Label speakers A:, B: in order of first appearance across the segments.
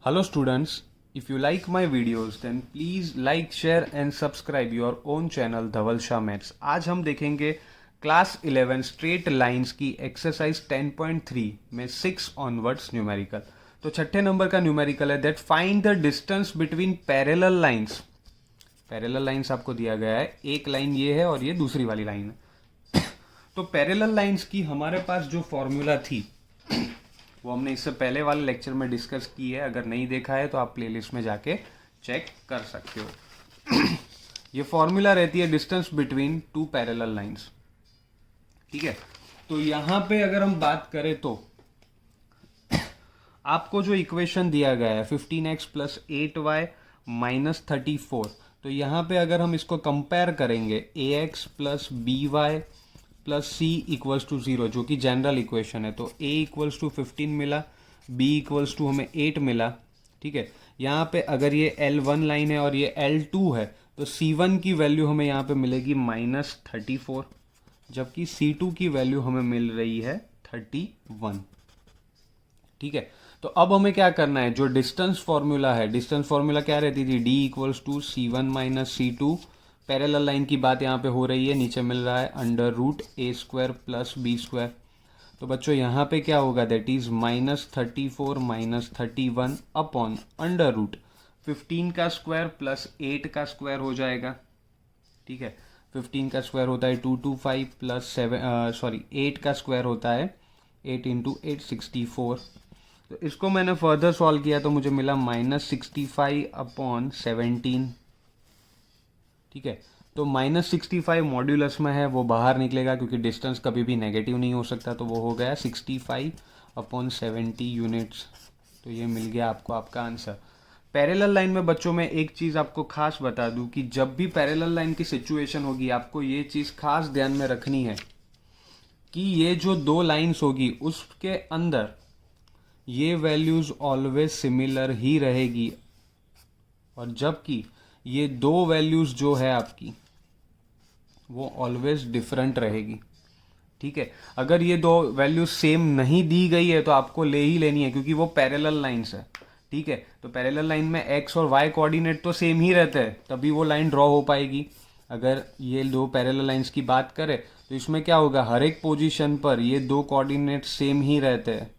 A: Hello students, if you like my videos then please like, share and subscribe your own channel Dhaval Shah maths. आज हम देखेंगे class 11 straight lines की exercise 10.3 में 6 onwards numerical. तो छठे number का न्यूमेरिकल है that find the distance between parallel lines. Parallel lines आपको दिया गया है, एक लाइन ये है और ये दूसरी वाली लाइन है। तो पैरेलल लाइंस की हमारे पास जो फॉर्मूला थी वो हमने इससे पहले वाले लेक्चर में डिस्कस की है। अगर नहीं देखा है तो आप प्लेलिस्ट में जाके चेक कर सकते हो। ये फॉर्मूला रहती है distance between two parallel lines. ठीक है, तो यहां पे अगर हम बात करें तो आपको जो इक्वेशन दिया गया है 15x प्लस 8y माइनस 34, तो यहां पे अगर हम इसको कंपेयर करेंगे ax plus by plus C equals to 0 जो कि जनरल इक्वेशन है, तो a इक्वल्स टू 15 मिला, b इक्वल्स टू हमें 8 मिला। ठीक है, यहाँ पे अगर ये L1 लाइन है और ये L2 है तो C1 की वैल्यू हमें यहाँ पे मिलेगी माइनस 34, जबकि C2 की वैल्यू हमें मिल रही है 31। ठीक है, तो अब हमें क्या करना है, जो डिस्टेंस फॉर्मूला है, डिस्टेंस फॉर्मूला क्या रहती थी, d equals to C1 minus C2। Parallel line की बात यहाँ पे हो रही है, नीचे मिल रहा है under root A square plus B square. तो बच्चों यहाँ पे क्या होगा, that is minus 34 minus 31 upon under root 15 का स्क्वायर प्लस 8 का स्क्वायर हो जाएगा। ठीक है, 15 का स्क्वायर होता है 225 प्लस 8 का स्क्वायर होता है 8 इंटू 8 64। तो इसको मैंने फर्दर सॉल्व किया तो मुझे मिला माइनस 65 अपॉन 17। ठीक है, तो माइनस 65 मॉड्यूलस में है, वो बाहर निकलेगा क्योंकि डिस्टेंस कभी भी नेगेटिव नहीं हो सकता, तो वो हो गया 65 अपॉन 70 यूनिट्स। तो ये मिल गया आपको आपका आंसर। पैरेलल लाइन में बच्चों में एक चीज़ आपको खास बता दूं कि जब भी पैरेलल लाइन की सिचुएशन होगी आपको ये चीज़ खास ध्यान में रखनी है कि ये जो दो लाइन्स होगी उसके अंदर ये वैल्यूज ऑलवेज सिमिलर ही रहेगी, और जबकि ये दो वैल्यूज जो है आपकी वो ऑलवेज डिफरेंट रहेगी। ठीक है, अगर ये दो वैल्यूज सेम नहीं दी गई है तो आपको ले ही लेनी है क्योंकि वो पैरेलल लाइंस है। ठीक है, तो पैरेलल लाइन में एक्स और वाई कोऑर्डिनेट तो सेम ही रहते हैं, तभी वो लाइन ड्रॉ हो पाएगी। अगर ये दो पैरेलल लाइंस की बात करें तो इसमें क्या होगा, हर एक पोजीशन पर ये दो कोऑर्डिनेट सेम ही रहते हैं,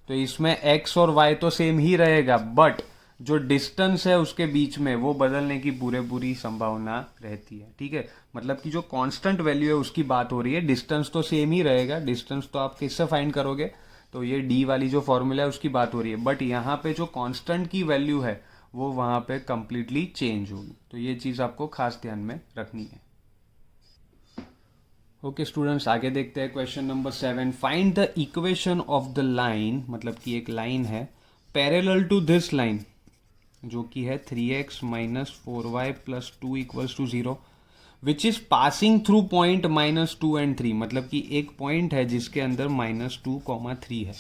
A: तो इसमें एक्स और वाई तो सेम ही रहेगा, बट जो डिस्टेंस है उसके बीच में वो बदलने की पूरी संभावना रहती है। ठीक है, मतलब कि जो कांस्टेंट वैल्यू है उसकी बात हो रही है, डिस्टेंस तो सेम ही रहेगा। डिस्टेंस तो आप किससे फाइंड करोगे, तो ये डी वाली जो फॉर्मूला है उसकी बात हो रही है, बट यहाँ पे जो कांस्टेंट की वैल्यू है वो वहाँ पे कंप्लीटली चेंज होगी। तो ये चीज़ आपको खास ध्यान में रखनी है। ओके स्टूडेंट्स, आगे देखते हैं question number 7। Find the equation of the line, मतलब कि एक लाइन है पैरेलल टू दिस लाइन जो कि है 3x minus 4y plus 2 equals to 0 which is passing through point minus 2 and 3, मतलब कि एक पॉइंट है जिसके अंदर माइनस 2, 3 है।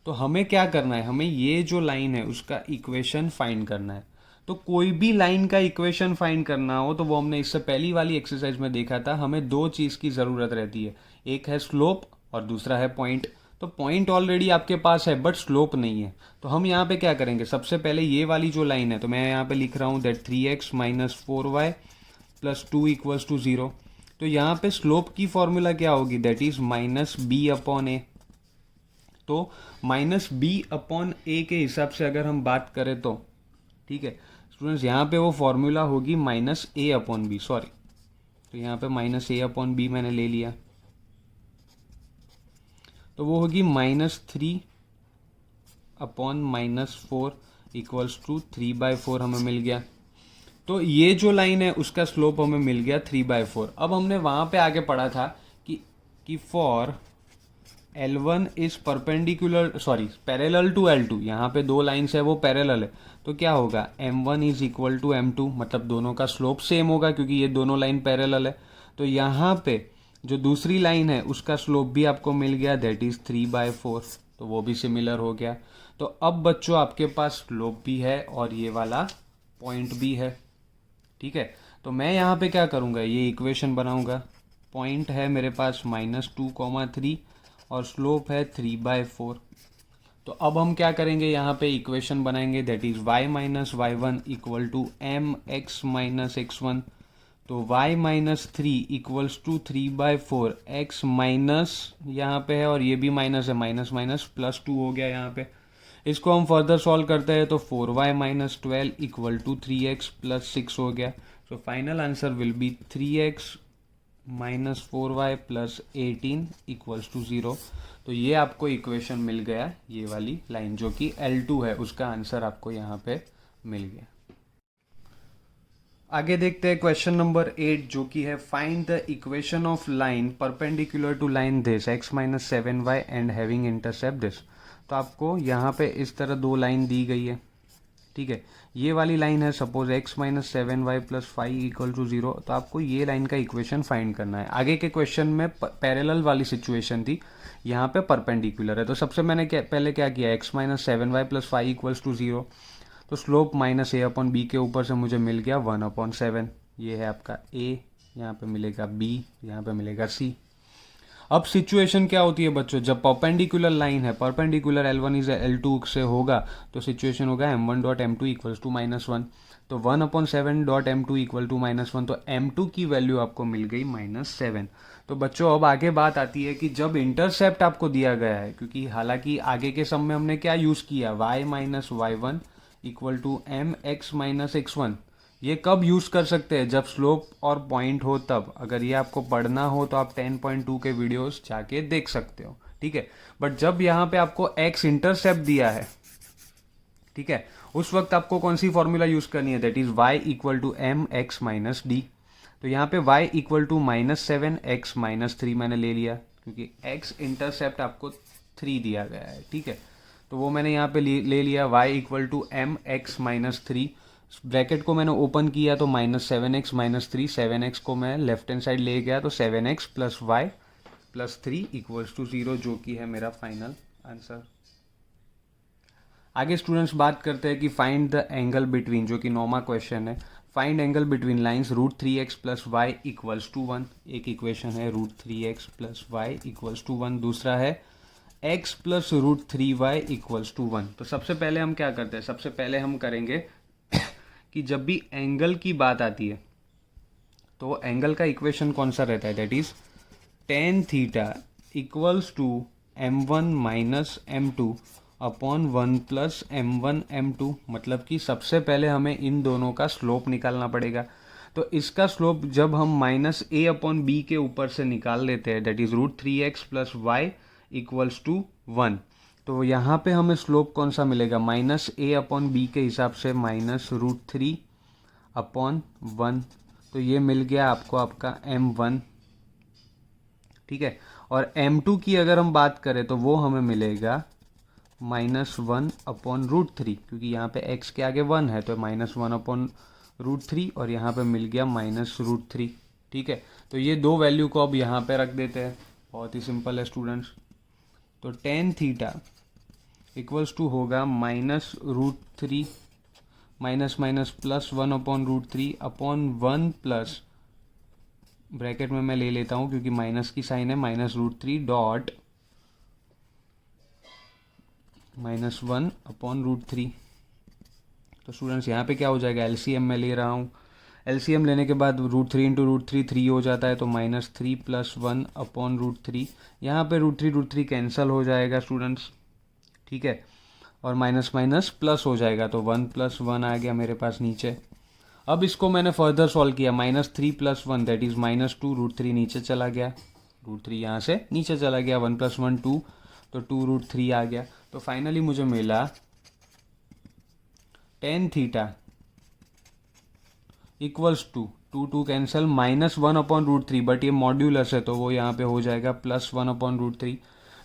A: तो हमें क्या करना है, हमें ये जो लाइन है उसका इक्वेशन फाइंड करना है। तो कोई भी लाइन का इक्वेशन फाइंड करना हो तो वो हमने इससे पहली वाली एक्सरसाइज में देखा था, हमें दो चीज़ की ज़रूरत रहती है, एक है स्लोप और दूसरा है पॉइंट। तो पॉइंट ऑलरेडी आपके पास है बट स्लोप नहीं है, तो हम यहाँ पे क्या करेंगे, सबसे पहले ये वाली जो लाइन है तो मैं यहाँ पे लिख रहा हूँ that 3x minus 4y plus 2 equals to 0। तो यहाँ पे स्लोप की फॉर्मूला क्या होगी, that is minus B upon A. तो माइनस बी अपॉन ए के हिसाब से अगर हम बात करें तो ठीक है स्टूडेंट्स, यहाँ पे वो फॉर्मूला होगी माइनस ए अपॉन बी, सॉरी, तो यहाँ पे माइनस ए अपॉन बी मैंने ले लिया, तो वो होगी minus 3 upon minus 4 equals to 3/4 हमें मिल गया। तो ये जो लाइन है उसका स्लोप हमें मिल गया 3/4। अब हमने वहाँ पे आगे पढ़ा था कि for L1 is perpendicular parallel to L2, यहाँ पे दो लाइन्स है वो पैरेलल है, तो क्या होगा M1 is equal to M2, मतलब दोनों का स्लोप सेम होगा क्योंकि ये दोनों लाइन पैरेलल है। तो यहाँ पे जो दूसरी लाइन है उसका स्लोप भी आपको मिल गया, दैट इज 3/4, तो वो भी सिमिलर हो गया। तो अब बच्चों आपके पास स्लोप भी है और ये वाला पॉइंट भी है। ठीक है, तो मैं यहाँ पे क्या करूँगा, ये इक्वेशन बनाऊँगा। पॉइंट है मेरे पास -2, 3 और स्लोप है 3/4। तो अब हम क्या करेंगे, यहाँ पे इक्वेशन बनाएंगे, that is y minus y one equal to m x minus x one. तो y minus three equals to 3/4 x minus यहाँ पे है और ये भी माइनस है, माइनस माइनस प्लस 2 हो गया यहाँ पे। इसको हम फर्दर सॉल्व करते हैं तो 4y minus 12 equal to 3x plus 6 हो गया। So final answer will be 3x minus 4y plus 18 equals to 0। तो ये आपको इक्वेशन मिल गया, ये वाली लाइन जो कि L2 है, उसका आंसर आपको यहाँ पे मिल गया। आगे देखते हैं क्वेश्चन नंबर 8 जो कि है find the equation of line perpendicular to line this x minus 7y and having intercept this. तो आपको यहाँ पे इस तरह दो लाइन दी गई है, ठीक है। ये वाली लाइन है suppose x minus 7y plus 5 equal to 0। तो आपको ये लाइन का इक्वेशन फाइंड करना है। आगे के क्वेश्चन में पैरेलल वाली सिचुएशन थी, यहाँ पे परपेंडिकुलर है। तो सबसे मैंने पहले क्या किया, x minus 7y plus 5 equals to 0। तो slope minus a upon b के ऊपर से मुझे मिल गया 1/7। ये है आपका a, यहाँ पे मिलेगा b, यहाँ पे मिलेगा c। अब सिचुएशन क्या होती है बच्चों, जब परपेंडिकुलर लाइन है, परपेंडिकुलर L1 इज L2 से होगा तो सिचुएशन होगा m1 dot m2 equals to -1। तो 1/7 डॉट m2 इक्वल टू -1, तो m2 की वैल्यू आपको मिल गई -7। तो बच्चों अब आगे बात आती है कि जब इंटरसेप्ट आपको दिया गया है, क्योंकि हालांकि आगे के सम में हमने क्या यूज़ किया, y minus y one equal to m x minus x one. ये कब यूज़ कर सकते हैं, जब स्लोप और पॉइंट हो तब। अगर ये आपको पढ़ना हो तो आप 10.2 के वीडियोस जाके देख सकते हो, ठीक है। बट जब यहाँ पे आपको x इंटरसेप्ट दिया है, ठीक है, उस वक्त आपको कौन सी फॉर्मूला यूज़ करनी है, that is y equal to m x minus d. तो यहाँ पे y equal to -7 x minus 3 मैंने ले लिया, क्योंकि x इंटरसेप्ट आपको 3 दिया गया है, ठीक है। तो वो मैंने यहाँ पे ले लिया y equal to m x minus 3। Bracket को मैंने ओपन किया तो -7x माइनस 3, 7x को मैं लेफ्ट हैंड साइड ले गया तो 7x plus y plus 3 equals to 0, जो कि है मेरा फाइनल आंसर। आगे स्टूडेंट्स बात करते हैं कि फाइंड द एंगल बिटवीन, जो कि नौवां क्वेश्चन है। Find angle between lines √3x plus y equals to 1। एक इक्वेशन है √3x plus y equals to 1, दूसरा है x plus √3y equals to 1। तो सबसे पहले हम क्या करते हैं, सबसे पहले हम करेंगे कि जब भी एंगल की बात आती है तो एंगल का इक्वेशन कौन सा रहता है, that is tan theta equals to m1 minus m2 upon 1 plus m1 m2। मतलब कि सबसे पहले हमें इन दोनों का स्लोप निकालना पड़ेगा। तो इसका स्लोप जब हम -a अपॉन b के ऊपर से निकाल लेते हैं, that is √3x plus y equals to 1। तो यहाँ पे हमें स्लोप कौन सा मिलेगा, -a अपॉन b के हिसाब से -√3 अपॉन 1। तो ये मिल गया आपको आपका m1, ठीक है। और m2 की अगर हम बात करें तो वो हमें मिलेगा -1 अपॉन √3, क्योंकि यहाँ पे x के आगे 1 है तो -1 अपॉन √3, और यहाँ पे मिल गया -√3, ठीक है। तो ये दो वैल्यू को अब यहाँ पे रख देते हैं, बहुत ही सिंपल है स्टूडेंट्स। तो tan थीटा इक्वल्स टू होगा -√3 minus minus plus 1 upon √3 upon 1 plus, bracket में मैं ले लेता हूँ क्योंकि माइनस की साइन है, -√3 डॉट -1 अपॉन √3। तो स्टूडेंट्स यहाँ पे क्या हो जाएगा, एलसीएम मैं ले रहा हूँ। एलसीएम लेने के बाद √3 इंटू √3 3 हो जाता है, तो -3 प्लस 1 अपॉन √3। यहाँ पे √3 कैंसिल हो जाएगा स्टूडेंट्स, ठीक है, और माइनस माइनस प्लस हो जाएगा, तो 1 प्लस 1 आ गया मेरे पास नीचे। अब इसको मैंने फर्दर सॉल्व किया, -3 प्लस 1 दैट इज -2, √3 नीचे चला गया, √3 यहाँ से नीचे चला गया, 1 प्लस 1 2, तो 2√3 आ गया। तो फाइनली मुझे मिला tan theta equals to 2 cancel -1 upon √3, but ये मॉड्यूलस है तो वो यहाँ पे हो जाएगा +1 अपॉन √3।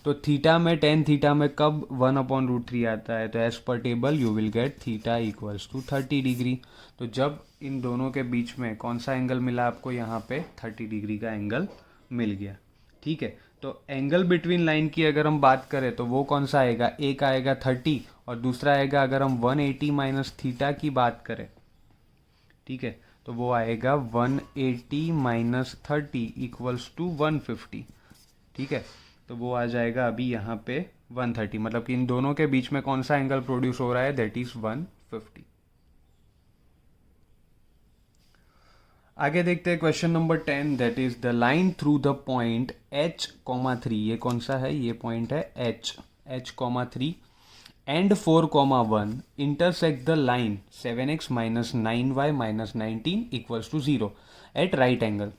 A: तो थीटा में, tan थीटा में कब 1 अपॉन √3 आता है, तो as per table you will get theta equals to 30 degree. तो जब इन दोनों के बीच में कौन सा एंगल मिला आपको, यहाँ पे 30 डिग्री का एंगल मिल गया, ठीक है। तो एंगल बिटवीन लाइन की अगर हम बात करें तो वो कौन सा आएगा, एक आएगा 30 और दूसरा आएगा, अगर हम 180 माइनस थीटा की बात करें, ठीक है, तो वो आएगा 180 माइनस 30 इक्वल्स टू 150, ठीक है। तो वो आ जाएगा अभी यहाँ पे 130, मतलब कि इन दोनों के बीच में कौन सा एंगल प्रोड्यूस हो रहा है, दैट इज 150। आगे देखते हैं question number 10, that is the line through the point h,3, ये कौन सा है, ये पॉइंट है h,3 and 4,1 intersect the line 7x minus 9y minus 19 equals to 0 at right angle.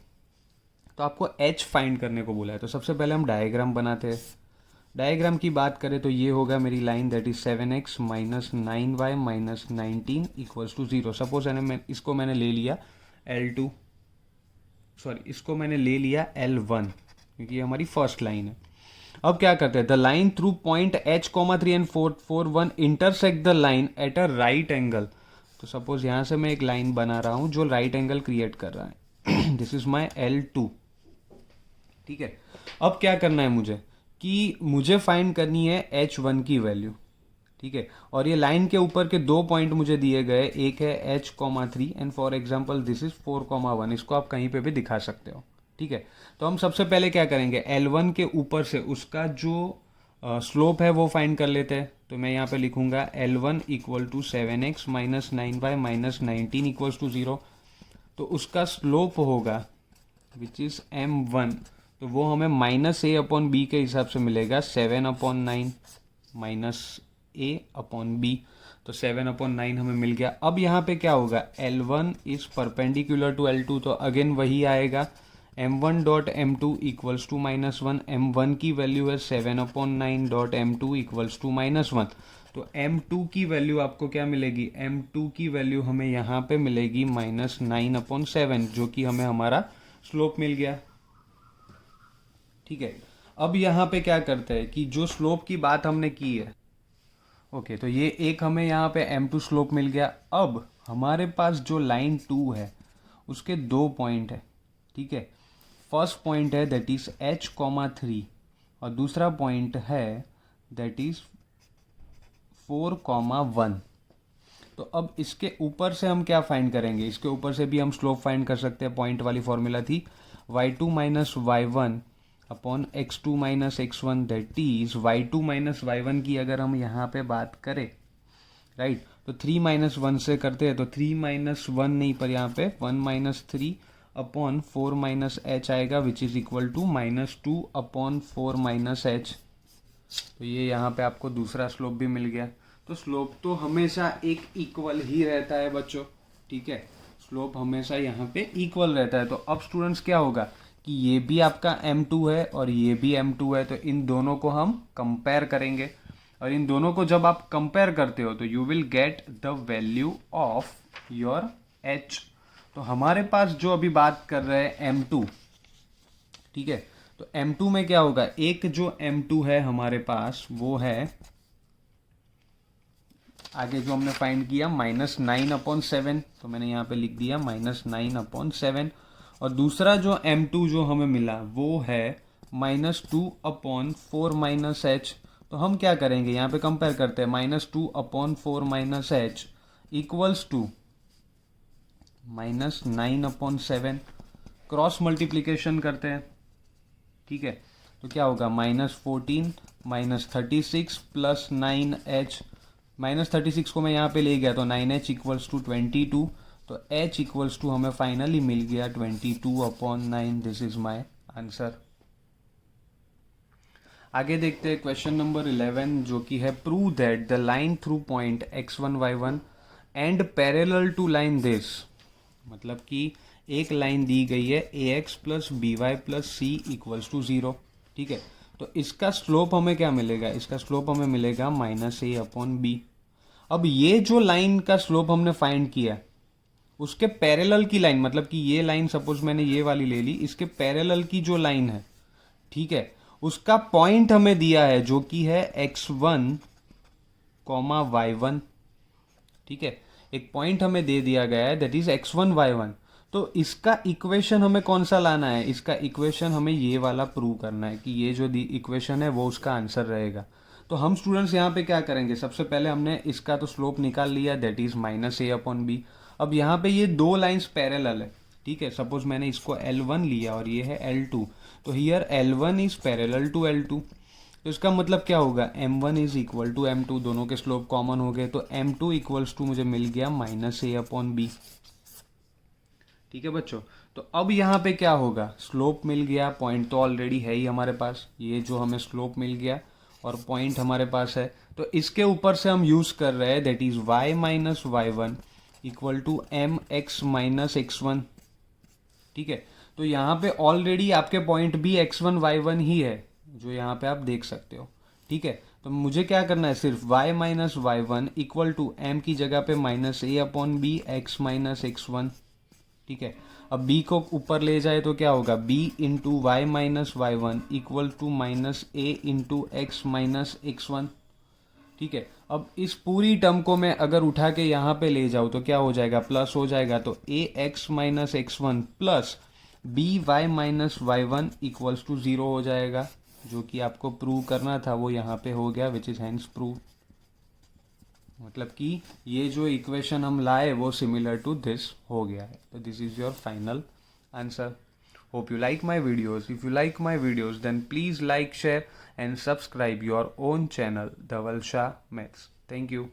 A: तो आपको h फाइंड करने को बोला है, तो सबसे पहले हम डायग्राम बनाते हैं। डायग्राम की बात करें तो ये होगा मेरी line, that is 7x minus 9y minus 19 equals to 0। Suppose इसको मैंने ले लिया L2, सॉरी इसको मैंने ले लिया L1, क्योंकि ये हमारी फर्स्ट लाइन है। अब क्या करते हैं, the line through point h,3 and 4,1 intersect the line at a right angle. तो सपोज यहाँ से मैं एक लाइन बना रहा हूँ जो राइट एंगल क्रिएट कर रहा है। दिस इज माई L2, ठीक है। अब क्या करना है मुझे, कि मुझे फाइंड करनी है h1 की वैल्यू, ठीक है। और ये लाइन के ऊपर के दो पॉइंट मुझे दिए गए, एक है h,3 and for example this is 4,1, इसको आप कहीं पे भी दिखा सकते हो, ठीक है। तो हम सबसे पहले क्या करेंगे, L1 के ऊपर से उसका जो स्लोप है वो फाइंड कर लेते हैं। तो मैं यहाँ पे लिखूंगा L1 equal to 7x minus 9y minus 19 equals to 0। तो उसका स्लोप होगा विच इज M1, तो वो हमें माइनस a अपॉन b के हिसाब से मिलेगा 7/9 माइनस a अपॉन b। तो 7/9 हमें मिल गया। अब यहाँ पे क्या होगा, L1 is perpendicular to L2, तो अगेन वही आएगा M1 dot M2 equals to -1। M1 की वैल्यू है 7/9 डॉट M2 इक्वल्स टू -1। तो M2 की वैल्यू आपको क्या मिलेगी, M2 की वैल्यू हमें यहाँ पे मिलेगी -9/7, जो कि हमें हमारा स्लोप मिल गया, ठीक है। अब यहाँ पे क्या करते हैं कि जो स्लोप की बात हमने की है, ओके, तो ये एक हमें यहाँ पे M2 स्लोप मिल गया। अब हमारे पास जो लाइन 2 है उसके दो पॉइंट है, ठीक है। फर्स्ट पॉइंट है दैट इज h,3 और दूसरा पॉइंट है दैट इज 4,1। तो अब इसके ऊपर से हम क्या फाइंड करेंगे, इसके ऊपर से भी हम स्लोप फाइंड कर सकते हैं। पॉइंट वाली फॉर्मूला थी y2 minus y1 upon x2 minus x1, that is y2 minus y1 की अगर हम यहाँ पे बात करें, राइट, तो 3 माइनस 1 से करते हैं, तो 3 माइनस 1 नहीं, पर यहाँ पे 1 माइनस 3 अपॉन 4 माइनस h आएगा which is equal to -2 upon 4 minus h। तो ये यहाँ पे आपको दूसरा स्लोप भी मिल गया। तो स्लोप तो हमेशा एक इक्वल ही रहता है बच्चों, ठीक है, स्लोप हमेशा यहाँ पे इक्वल रहता है। तो अब स्टूडेंट्स क्या होगा कि ये भी आपका M2 है और ये भी M2 है, तो इन दोनों को हम कंपेयर करेंगे, और इन दोनों को जब आप कंपेयर करते हो तो you will get the value of your h। तो हमारे पास जो अभी बात कर रहे हैं M2, ठीक है, तो M2 में क्या होगा, एक जो M2 है हमारे पास वो है आगे जो हमने फाइंड किया -9/7, तो मैंने यहाँ पे लिख दिया -9/7, और दूसरा जो M2 जो हमें मिला वो है -2/4 माइनस h। तो हम क्या करेंगे, यहाँ पे कंपेयर करते हैं, -2/4 minus h equals to -9/7, cross multiplication करते हैं, ठीक है। तो क्या होगा, -14 -36 प्लस 9h, -36 को मैं यहाँ पे ले गया तो 9h इक्वल्स टू 22, तो h इक्वल्स टू हमें फाइनली मिल गया 22/9। This is my answer. आगे देखते हैं क्वेश्चन नंबर 11, जो कि है prove that the line through point x1 y1 and parallel to line this. मतलब कि एक लाइन दी गई है ax plus by plus c equals to 0, ठीक है। तो इसका स्लोप हमें क्या मिलेगा, इसका स्लोप हमें मिलेगा -a/b। अब ये जो लाइन का स्लोप हमने फाइंड किया उसके पैरेलल की लाइन, मतलब कि ये लाइन सपोज मैंने ये वाली ले ली, इसके पैरेलल की जो लाइन है, ठीक है, उसका पॉइंट हमें दिया है जो कि है x1, y1, ठीक है। एक पॉइंट हमें दे दिया गया है दैट इज x1 y1। तो इसका इक्वेशन हमें कौन सा लाना है, इसका इक्वेशन हमें ये वाला प्रूव करना है कि ये जो इक्वेशन है वो उसका आंसर रहेगा। तो हम स्टूडेंट्स यहाँ पे क्या करेंगे, सबसे पहले हमने इसका तो स्लोप निकाल लिया दैट इज -a/b। अब यहाँ पे ये दो लाइंस पैरेलल है, ठीक है। सपोज मैंने इसको L1 लिया और ये है L2, तो here L1 is parallel to L2, तो इसका मतलब क्या होगा, M1 is equal to M2, दोनों के स्लोप कॉमन हो गए, तो M2 इक्वल्स टू मुझे मिल गया -a/b। ठीक है बच्चों, तो अब यहाँ पे क्या होगा, स्लोप मिल गया, पॉइंट तो ऑलरेडी है ही हमारे पास, ये जो हमें स्लोप मिल गया और पॉइंट हमारे पास है, तो इसके ऊपर से हम यूज कर रहे हैं that is y minus y1 equal to mx minus x1। ठीक है, तो यहाँ पे ऑलरेडी आपके पॉइंट भी x1 y1 ही है, जो यहाँ पे आप देख सकते हो। ठीक है, तो मुझे क्या करना है, सिर्फ y minus y1 equal to m की जगह पे -a/b x माइनस x1। ठीक है, अब b को ऊपर ले जाए तो क्या होगा, b into y minus y1 equal to -a into x minus x1। ठीक है, अब इस पूरी टर्म को मैं अगर उठा के यहाँ पे ले जाऊँ तो क्या हो जाएगा, प्लस हो जाएगा, तो ax minus x1 plus by minus y1 equals to 0 हो जाएगा, जो कि आपको प्रूव करना था वो यहाँ पे हो गया, विच इज हैंस प्रूव। मतलब कि ये जो इक्वेशन हम लाए वो सिमिलर टू दिस हो गया है, तो this is your final answer. Hope you like my videos. If you like my videos, then please like, share and subscribe your own channel, Dhaval Shah Maths. Thank you.